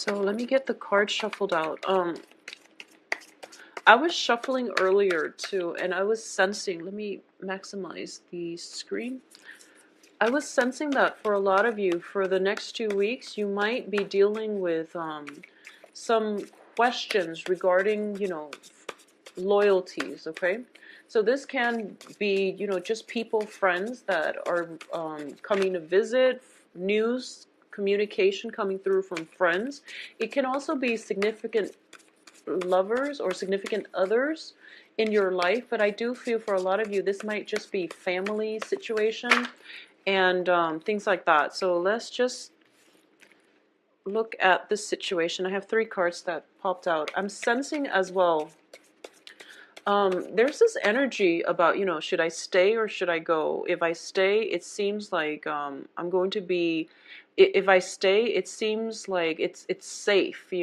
So let me get the cards shuffled out. I was shuffling earlier too, and I was sensing, let me maximize the screen. I was sensing that for a lot of you, for the next 2 weeks, you might be dealing with some questions regarding, loyalties, okay? So this can be, just people, friends that are coming to visit, news, communication coming through from friends. It can also be significant lovers or significant others in your life, but I do feel for a lot of you, this might just be family situation and things like that. So let's just look at this situation. I have 3 cards that popped out. I'm sensing as well, there's this energy about, should I stay or should I go? If I stay, it seems like I'm going to be, if I stay, it seems like it's safe,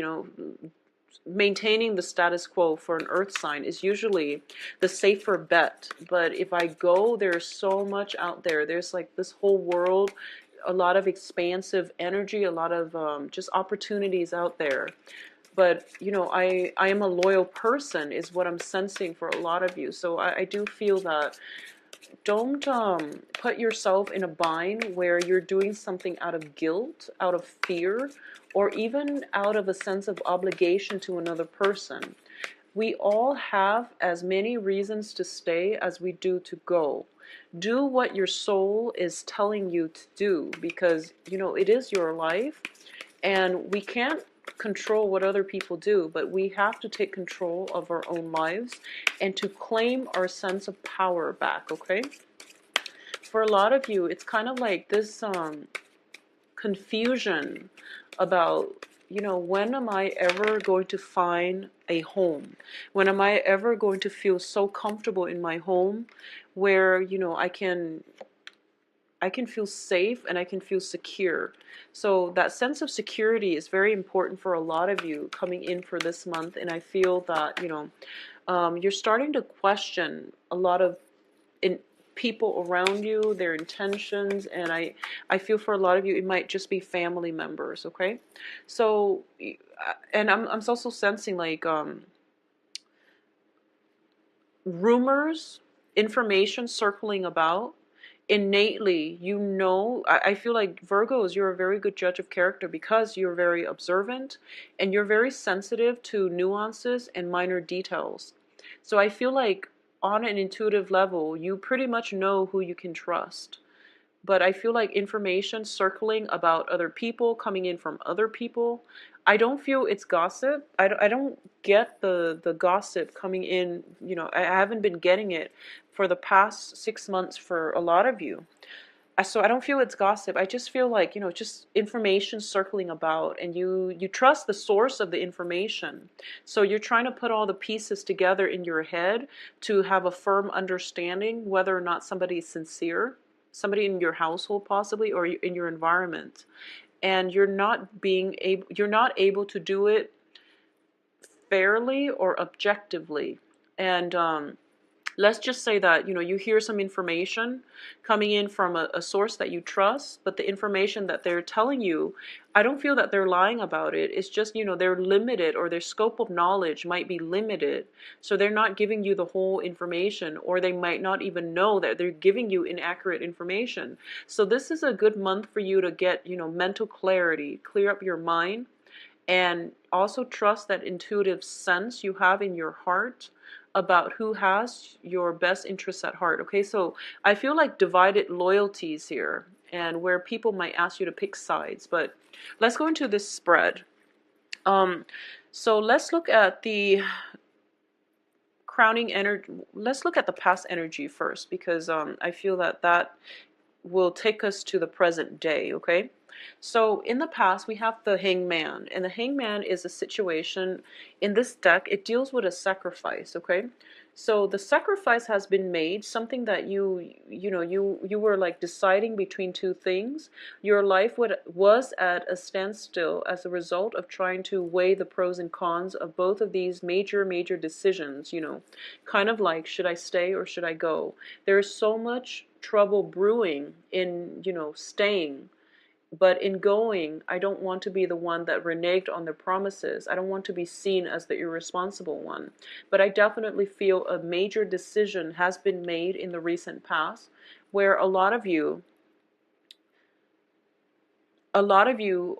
maintaining the status quo for an earth sign is usually the safer bet. But if I go, there's so much out there. There's like this whole world, a lot of expansive energy, a lot of just opportunities out there. But I am a loyal person is what I'm sensing for a lot of you. So I do feel that don't put yourself in a bind where you're doing something out of guilt, out of fear, or even out of a sense of obligation to another person. We all have as many reasons to stay as we do to go. Do what your soul is telling you to do, because it is your life, and we can't control what other people do, but we have to take control of our own lives and to claim our sense of power back, okay? For a lot of you, it's kind of like this confusion about, when am I ever going to find a home? When am I ever going to feel so comfortable in my home where, I can feel safe and I can feel secure. So that sense of security is very important for a lot of you coming in for this month. And I feel that, you're starting to question a lot of people around you, their intentions. And I feel for a lot of you, it might just be family members, okay? So, and I'm also sensing like rumors, information circling about. Innately, I feel like Virgos, you're a very good judge of character because you're very observant and you're very sensitive to nuances and minor details. So I feel like on an intuitive level, you pretty much know who you can trust. But I feel like information circling about other people, coming in from other people, I don't feel it's gossip. I don't get the gossip coming in. I haven't been getting it for the past 6 months for a lot of you. So I don't feel it's gossip. I just feel like, just information circling about, and you trust the source of the information. So you're trying to put all the pieces together in your head to have a firm understanding whether or not somebody is sincere, somebody in your household possibly, or in your environment. And you're not able to do it fairly or objectively. And let's just say that you hear some information coming in from a source that you trust, but the information that they're telling you, I don't feel that they're lying about it. It's just they're limited, or their scope of knowledge might be limited, so they're not giving you the whole information, or they might not even know that they're giving you inaccurate information. So this is a good month for you to get mental clarity, clear up your mind, and also trust that intuitive sense you have in your heart about who has your best interests at heart. Okay, so I feel like divided loyalties here, and where people might ask you to pick sides. But let's go into this spread. So let's look at the crowning energy. Let's look at the past energy first, because I feel that will take us to the present day, okay? So in the past, we have the hangman, and the hangman is a situation in this deck. It deals with a sacrifice, okay? So the sacrifice has been made, something that you were like deciding between two things. Your life was at a standstill as a result of trying to weigh the pros and cons of both of these major decisions, kind of like, should I stay or should I go? There's so much trouble brewing in, staying. But in going, I don't want to be the one that reneged on their promises. I don't want to be seen as the irresponsible one. But I definitely feel a major decision has been made in the recent past where a lot of you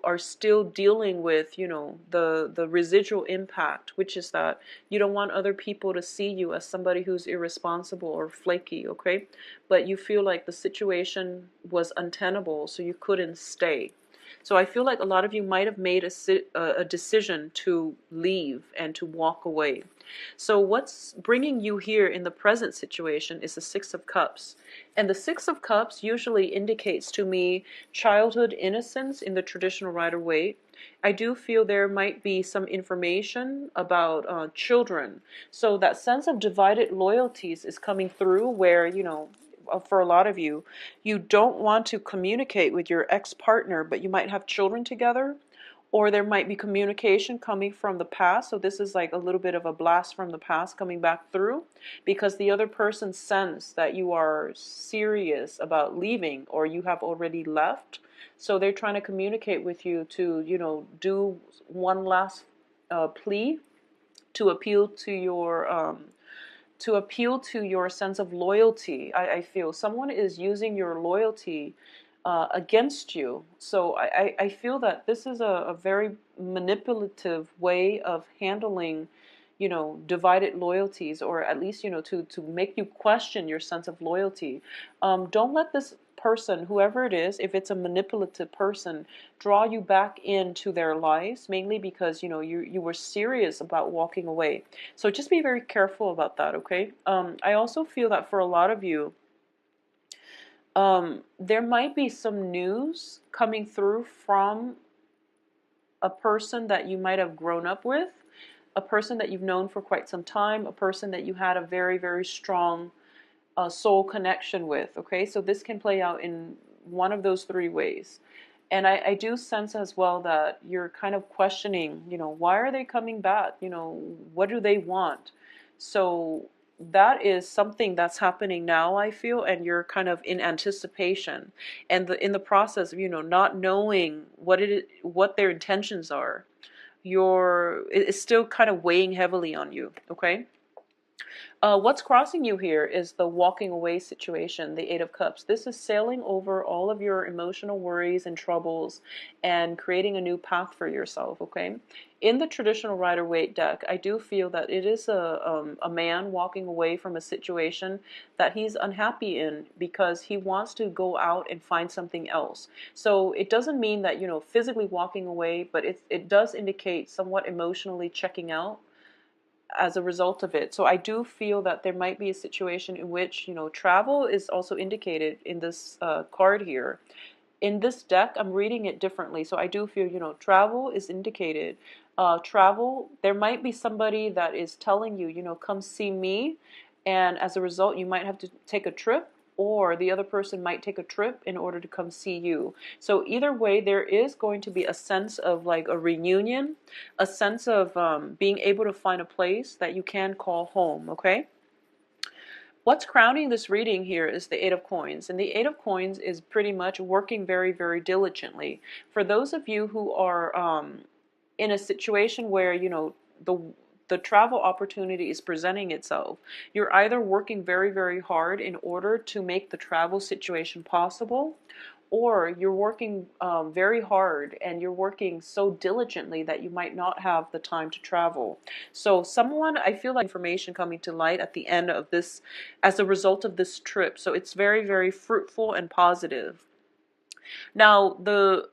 are still dealing with, the residual impact, which is that you don't want other people to see you as somebody who's irresponsible or flaky, okay? But you feel like the situation was untenable, so you couldn't stay. So I feel like a lot of you might have made a decision to leave and to walk away. So what's bringing you here in the present situation is the Six of Cups. And the Six of Cups usually indicates to me childhood innocence in the traditional Rider-Waite. I do feel there might be some information about children. So that sense of divided loyalties is coming through where, for a lot of you, you don't want to communicate with your ex-partner, but you might have children together. Or there might be communication coming from the past. So this is like a little bit of a blast from the past coming back through because the other person senses that you are serious about leaving or you have already left. So they're trying to communicate with you to, do one last plea to appeal to your sense of loyalty. I feel someone is using your loyalty against you. So I feel that this is a very manipulative way of handling, divided loyalties, or at least, to make you question your sense of loyalty. Don't let this person, whoever it is, if it's a manipulative person, draw you back into their lives, mainly because, you were serious about walking away. So just be very careful about that, okay? I also feel that for a lot of you, there might be some news coming through from a person that you might have grown up with, a person that you've known for quite some time, a person that you had a very, very strong soul connection with, okay? So this can play out in one of those three ways. And I do sense as well that you're kind of questioning, why are they coming back? What do they want? So that is something that's happening now, I feel, and you're kind of in anticipation. And in the process of, not knowing what their intentions are, it's still kind of weighing heavily on you, okay? What's crossing you here is the walking away situation, the Eight of Cups. This is sailing over all of your emotional worries and troubles and creating a new path for yourself, okay? In the traditional Rider-Waite deck, I do feel that it is a man walking away from a situation that he's unhappy in because he wants to go out and find something else. So it doesn't mean that, physically walking away, but it does indicate somewhat emotionally checking out as a result of it. So I do feel that there might be a situation in which, travel is also indicated in this card here. In this deck, I'm reading it differently. So I do feel, travel is indicated. Travel, there might be somebody that is telling you, come see me. And as a result, you might have to take a trip, or the other person might take a trip in order to come see you. So either way, there is going to be a sense of like a reunion, a sense of being able to find a place that you can call home, okay? What's crowning this reading here is the Eight of Coins. And the Eight of Coins is pretty much working very, very diligently. For those of you who are in a situation where, the travel opportunity is presenting itself, you're either working very, very hard in order to make the travel situation possible, or you're working very hard and you're working so diligently that you might not have the time to travel. So I feel like information coming to light at the end of this as a result of this trip. So it's very, very fruitful and positive. Now, the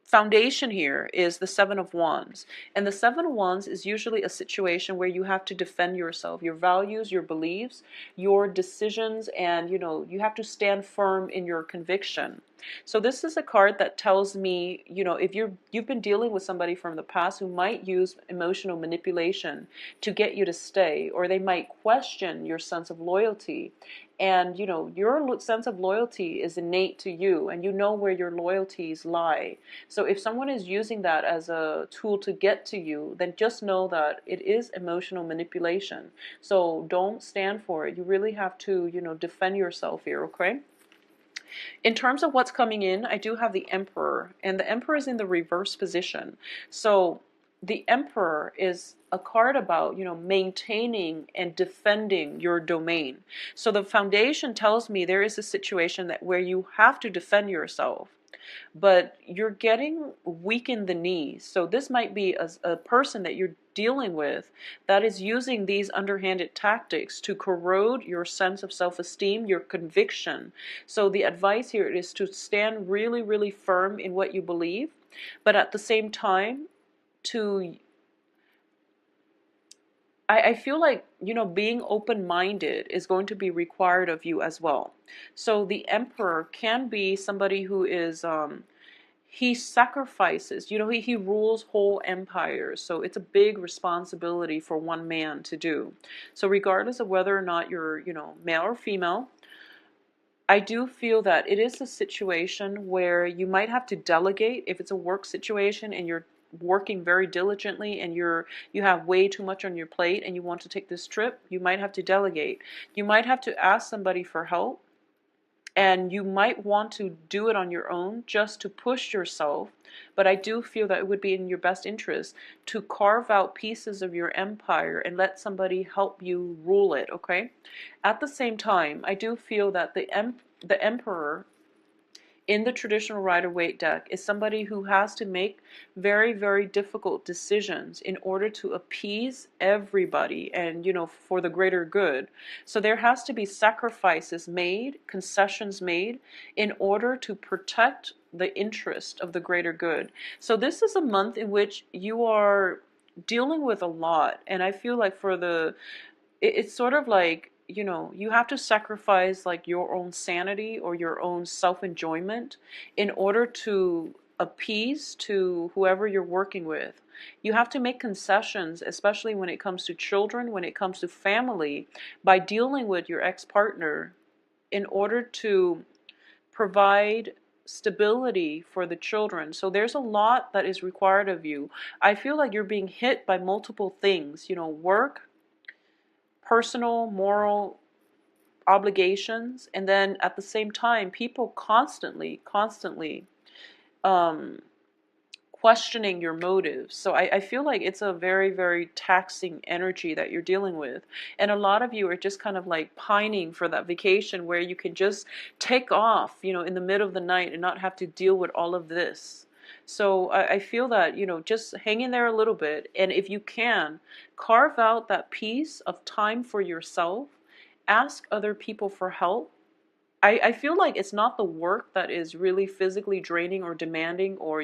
foundation here is the Seven of Wands. And the Seven of Wands is usually a situation where you have to defend yourself, your values, your beliefs, your decisions, and you have to stand firm in your conviction. So this is a card that tells me, if you've been dealing with somebody from the past who might use emotional manipulation to get you to stay, or they might question your sense of loyalty. And your sense of loyalty is innate to you, and you know where your loyalties lie. So if someone is using that as a tool to get to you, then just know that it is emotional manipulation. So don't stand for it. You really have to, defend yourself here, okay? In terms of what's coming in, I do have the Emperor, and the Emperor is in the reverse position. So the Emperor is a card about, maintaining and defending your domain. So the foundation tells me there is a situation that where you have to defend yourself, but you're getting weak in the knees. So this might be a person that you're dealing with that is using these underhanded tactics to corrode your sense of self-esteem, your conviction. So the advice here is to stand really, really firm in what you believe, but at the same time, to I feel like, being open-minded is going to be required of you as well. So the Emperor can be somebody who is, he sacrifices, he rules whole empires. So it's a big responsibility for one man to do. So regardless of whether or not you're, male or female, I do feel that it is a situation where you might have to delegate if it's a work situation and you're working very diligently and you have way too much on your plate and you want to take this trip. You might have to delegate. You might have to ask somebody for help, and you might want to do it on your own just to push yourself. But I do feel that it would be in your best interest to carve out pieces of your empire and let somebody help you rule it, okay? At the same time, I do feel that the Emperor in the traditional Rider-Waite deck is somebody who has to make very, very difficult decisions in order to appease everybody and, for the greater good. So there has to be sacrifices made, concessions made in order to protect the interest of the greater good. So this is a month in which you are dealing with a lot, and I feel like it's sort of like, you have to sacrifice like your own sanity or your own self-enjoyment in order to appease to whoever you're working with. You have to make concessions, especially when it comes to children, when it comes to family, by dealing with your ex-partner in order to provide stability for the children. So there's a lot that is required of you. I feel like you're being hit by multiple things, work, personal, moral obligations, and then at the same time, people constantly um, questioning your motives. So I feel like it's a very, very taxing energy that you're dealing with. And a lot of you are just kind of like pining for that vacation where you can just take off, in the middle of the night and not have to deal with all of this. So I feel that, just hang in there a little bit. And if you can, carve out that piece of time for yourself. Ask other people for help. I feel like it's not the work that is really physically draining or demanding, or,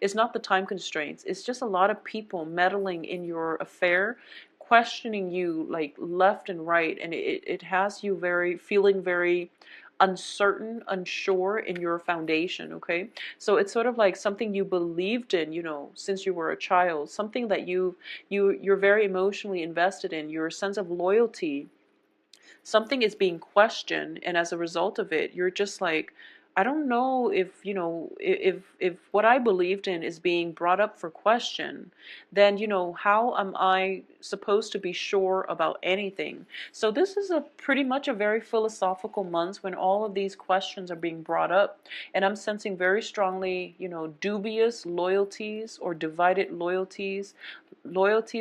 it's not the time constraints. It's just a lot of people meddling in your affair, questioning you like left and right. And it has you feeling very uncertain, unsure in your foundation, okay? So it's sort of like something you believed in, since you were a child, something that you're very emotionally invested in, your sense of loyalty. Something is being questioned, and as a result of it, you're just like, I don't know if, if what I believed in is being brought up for question, then, how am I supposed to be sure about anything? So this is a pretty much a very philosophical month when all of these questions are being brought up, and I'm sensing very strongly, dubious loyalties or divided loyalties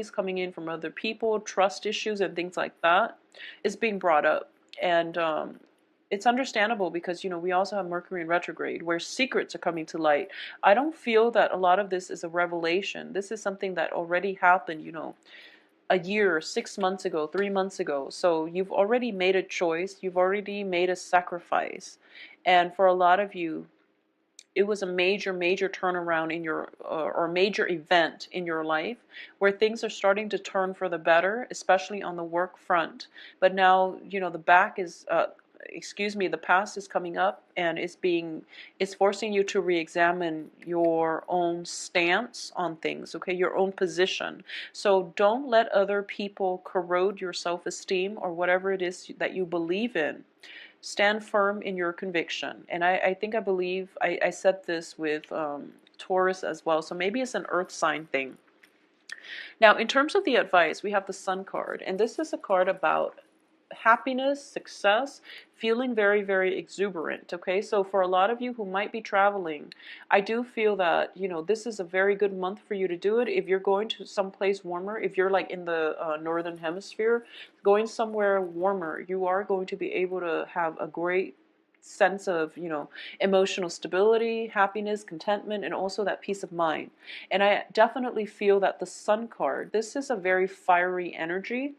coming in from other people, trust issues and things like that is being brought up. And it's understandable because, we also have Mercury in retrograde where secrets are coming to light. I don't feel that a lot of this is a revelation. This is something that already happened, a year, 6 months ago, 3 months ago. So you've already made a choice. You've already made a sacrifice. And for a lot of you, it was a major, major turnaround in your, or major event in your life where things are starting to turn for the better, especially on the work front. But now, the back is, the past is coming up and it's forcing you to re-examine your own stance on things, okay, your own position. So don't let other people corrode your self-esteem or whatever it is that you believe in. Stand firm in your conviction. And I think I believe I said this with Taurus as well. So maybe it's an earth sign thing. Now, in terms of the advice, we have the Sun card. And this is a card about happiness, success, feeling very, very exuberant. Okay, so for a lot of you who might be traveling, I do feel that, you know, this is a very good month for you to do it. If you're going to someplace warmer, if you're like in the northern hemisphere, going somewhere warmer, you are going to be able to have a great sense of, you know, emotional stability, happiness, contentment, and also that peace of mind. And I definitely feel that the Sun card, this is a very fiery energy,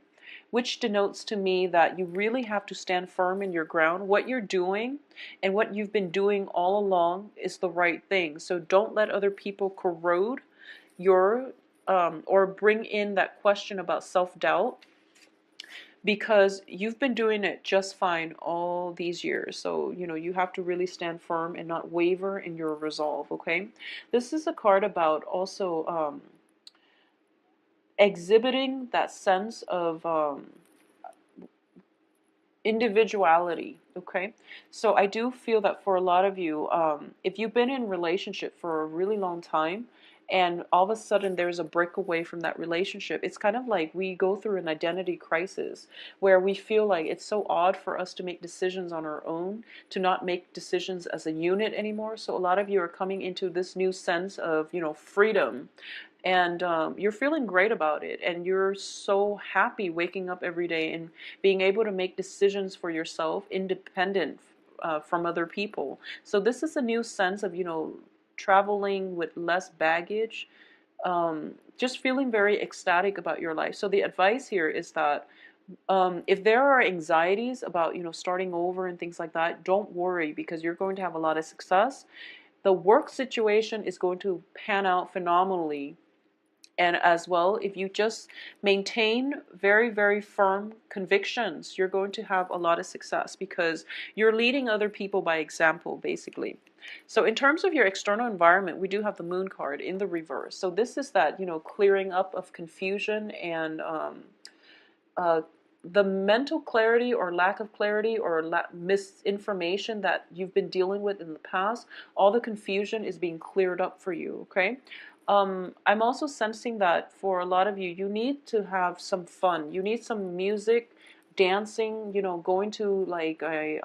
which denotes to me that you really have to stand firm in your ground. What you're doing and what you've been doing all along is the right thing. So don't let other people corrode your or bring in that question about self-doubt, because you've been doing it just fine all these years. So, you know, you have to really stand firm and not waver in your resolve, okay? This is a card about also exhibiting that sense of individuality. Okay, so I do feel that for a lot of you, if you've been in a relationship for a really long time and all of a sudden there's a breakaway from that relationship, it's kind of like we go through an identity crisis where we feel like it's so odd for us to make decisions on our own, to not make decisions as a unit anymore. So a lot of you are coming into this new sense of, you know, freedom, and you're feeling great about it, and you're so happy waking up every day and being able to make decisions for yourself independent from other people. So this is a new sense of, you know, traveling with less baggage, just feeling very ecstatic about your life. So the advice here is that if there are anxieties about, you know, starting over and things like that, don't worry, because you're going to have a lot of success. The work situation is going to pan out phenomenally. And as well, if you just maintain very, very firm convictions, you're going to have a lot of success, because you're leading other people by example, basically. So in terms of your external environment, we do have the Moon card in the reverse. So this is that, you know, clearing up of confusion and uh, the mental clarity or lack of clarity or misinformation that you've been dealing with in the past. All the confusion is being cleared up for you, okay? I'm also sensing that for a lot of you, you need to have some fun. You need some music, dancing, you know, going to like a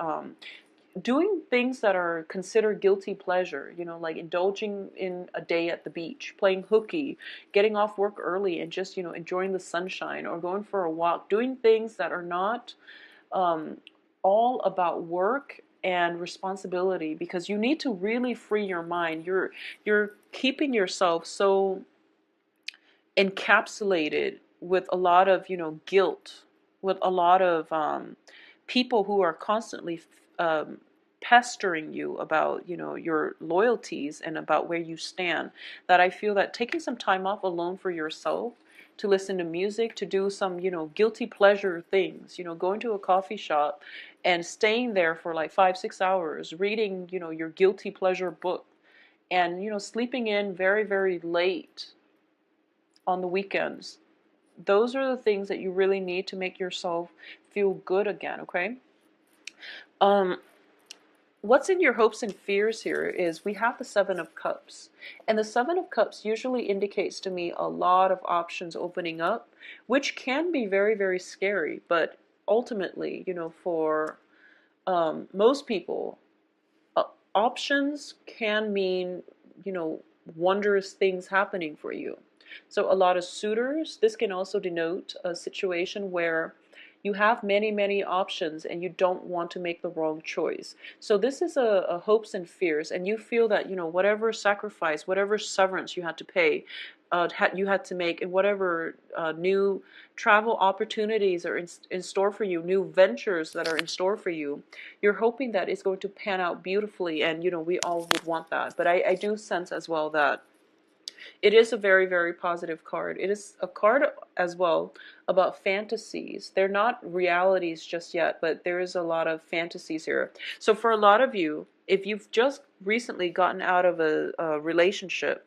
doing things that are considered guilty pleasure, you know, like indulging in a day at the beach, playing hooky, getting off work early and just, you know, enjoying the sunshine, or going for a walk, doing things that are not um, all about work and responsibility, because you need to really free your mind. You're keeping yourself so encapsulated with a lot of, you know, guilt, with a lot of people who are constantly um, pestering you about, you know, your loyalties and about where you stand, that I feel that taking some time off alone for yourself, to listen to music, to do some, you know, guilty pleasure things, you know, going to a coffee shop and staying there for like 5, 6 hours, reading, you know, your guilty pleasure book, and, you know, sleeping in very, very late on the weekends. Those are the things that you really need to make yourself feel good again, okay? Um, what's in your hopes and fears here is we have the Seven of Cups. And the Seven of Cups usually indicates to me a lot of options opening up, which can be very, very scary. But ultimately, you know, for most people, uh, options can mean, you know, wondrous things happening for you. So a lot of suitors, this can also denote a situation where you have many, many options and you don't want to make the wrong choice. So this is a hopes and fears, and you feel that, you know, whatever sacrifice, whatever severance you had to pay, you had to make, and whatever new travel opportunities are in store for you, new ventures that are in store for you, you're hoping that it's going to pan out beautifully, and, you know, we all would want that. But I do sense as well that it is a very, very positive card. It is a card as well about fantasies. They're not realities just yet, but there is a lot of fantasies here. So for a lot of you, if you've just recently gotten out of a relationship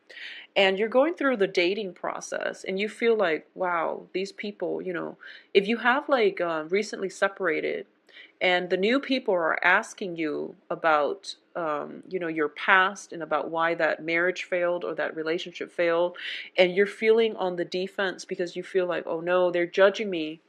and you're going through the dating process and you feel like, wow, these people, you know, if you have like recently separated and the new people are asking you about you know, your past and about why that marriage failed or that relationship failed, and you're feeling on the defense because you feel like, oh no, they're judging me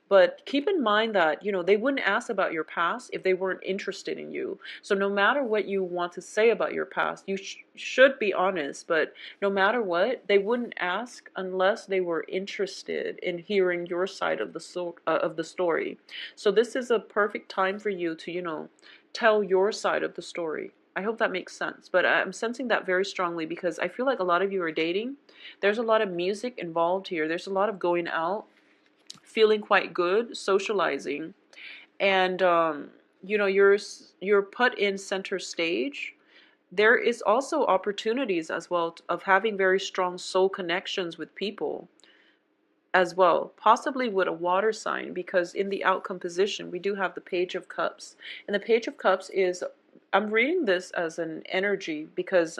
But keep in mind that, they wouldn't ask about your past if they weren't interested in you. So no matter what you want to say about your past, you should be honest. But no matter what, they wouldn't ask unless they were interested in hearing your side of the story. So this is a perfect time for you to, tell your side of the story. I hope that makes sense. But I'm sensing that very strongly because I feel like a lot of you are dating. There's a lot of music involved here. There's a lot of going out, feeling quite good, socializing, and you're put in center stage. There is also opportunities as well of having very strong soul connections with people as well, possibly with a water sign, because in the outcome position we do have the Page of Cups, and the Page of Cups is, I'm reading this as an energy because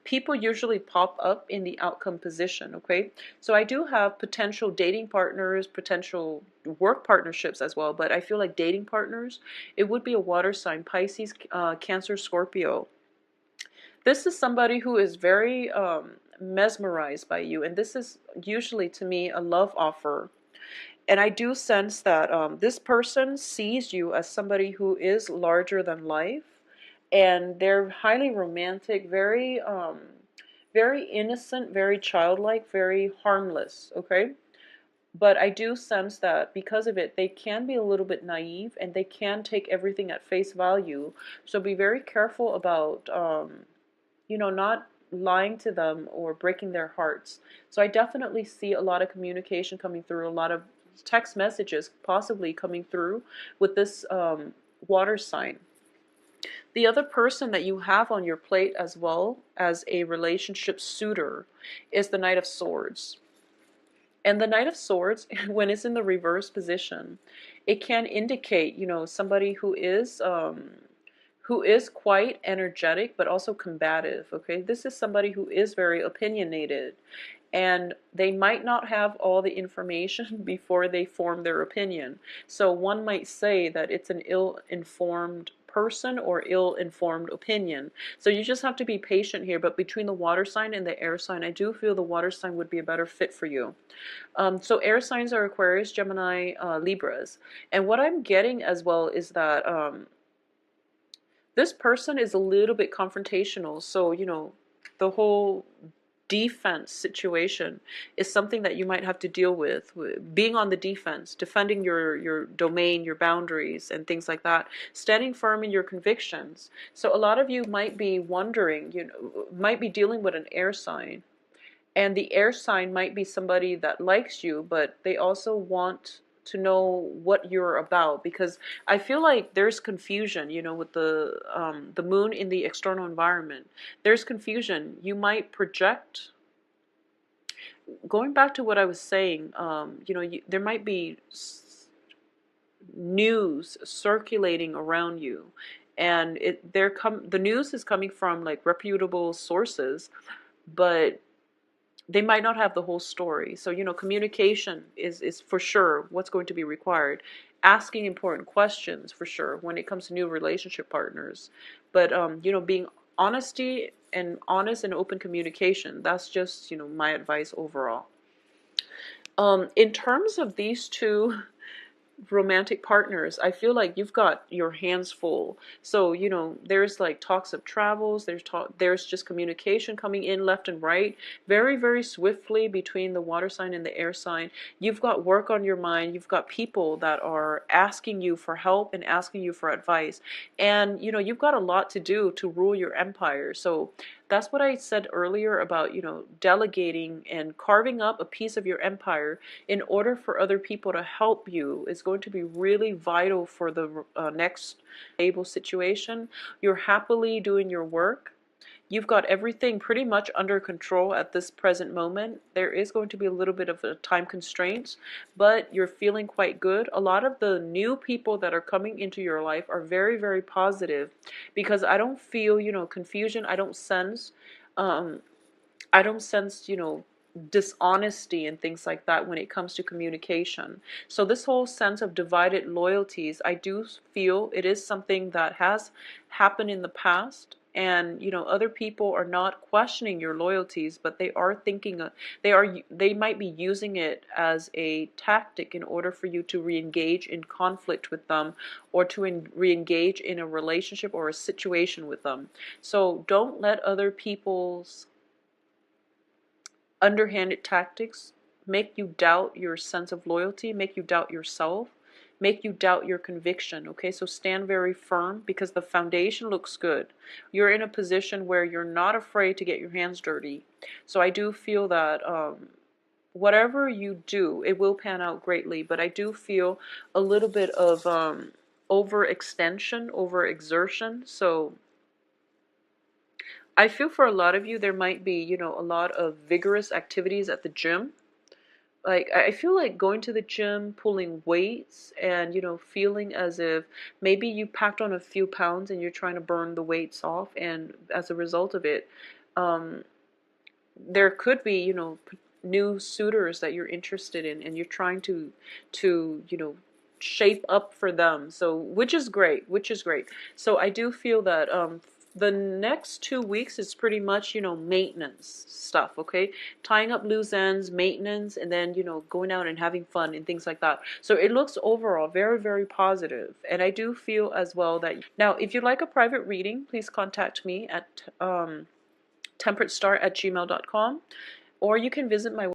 people usually pop up in the outcome position, okay? So I do have potential dating partners, potential work partnerships as well, but I feel like dating partners, it would be a water sign, Pisces, Cancer, Scorpio. This is somebody who is very mesmerized by you, and this is usually to me a love offer. And I do sense that this person sees you as somebody who is larger than life, and they're highly romantic, very innocent, very childlike, very harmless, okay? But I do sense that because of it, they can be a little bit naive and they can take everything at face value. So be very careful about not lying to them or breaking their hearts. So I definitely see a lot of communication coming through, a lot of text messages possibly coming through with this water sign. The other person that you have on your plate as well as a relationship suitor is the Knight of Swords. And the Knight of Swords, when it's in the reverse position, it can indicate, somebody who is quite energetic but also combative, okay? This is somebody who is very opinionated, and they might not have all the information before they form their opinion. So one might say that it's an ill-informed person or ill-informed opinion. So you just have to be patient here. But between the water sign and the air sign, I do feel the water sign would be a better fit for you. So air signs are Aquarius, Gemini, Libras. And what I'm getting as well is that this person is a little bit confrontational. So, the whole defense situation is something that you might have to deal with, being on the defense, defending your domain, your boundaries, and things like that, standing firm in your convictions. So a lot of you might be wondering, might be dealing with an air sign, and the air sign might be somebody that likes you, but they also want to know what you're about, because I feel like there's confusion, with the moon in the external environment. There's confusion. You might project. Going back to what I was saying, there might be news circulating around you, and the news is coming from like reputable sources, but they might not have the whole story. So, communication is for sure what's going to be required. Asking important questions for sure when it comes to new relationship partners. But, being honest and open communication, that's just, my advice overall. In terms of these two romantic partners, I feel like you've got your hands full. So, there's like talks of travels, there's just communication coming in left and right, very, very swiftly between the water sign and the air sign. You've got work on your mind. You've got people that are asking you for help and asking you for advice. And, you've got a lot to do to rule your empire. So that's what I said earlier about, delegating and carving up a piece of your empire in order for other people to help you is going to be really vital for the next stable situation. You're happily doing your work. You've got everything pretty much under control at this present moment. There is going to be a little bit of a time constraints, but you're feeling quite good. A lot of the new people that are coming into your life are very, very positive, because I don't feel, confusion. I don't sense, dishonesty and things like that when it comes to communication. So this whole sense of divided loyalties, I do feel it is something that has happened in the past. and other people are not questioning your loyalties, but they are thinking they might be using it as a tactic in order for you to re-engage in conflict with them, or to re-engage in a relationship or a situation with them. So don't let other people's underhanded tactics make you doubt your sense of loyalty, make you doubt yourself, make you doubt your conviction. Okay, so stand very firm, because the foundation looks good. You're in a position where you're not afraid to get your hands dirty. So I do feel that whatever you do, it will pan out greatly, but I do feel a little bit of overextension, overexertion. So I feel for a lot of you, there might be, a lot of vigorous activities at the gym. Like, I feel like going to the gym, pulling weights, and, feeling as if maybe you packed on a few pounds and you're trying to burn the weights off. And as a result of it, um, there could be, new suitors that you're interested in, and you're trying to shape up for them. So, which is great, which is great. So I do feel that the next 2 weeks is pretty much, maintenance stuff, okay? Tying up loose ends, maintenance, and then, going out and having fun and things like that. So it looks overall very, very positive. And I do feel as well that, now, if you'd like a private reading, please contact me at temperatestar@gmail.com, or you can visit my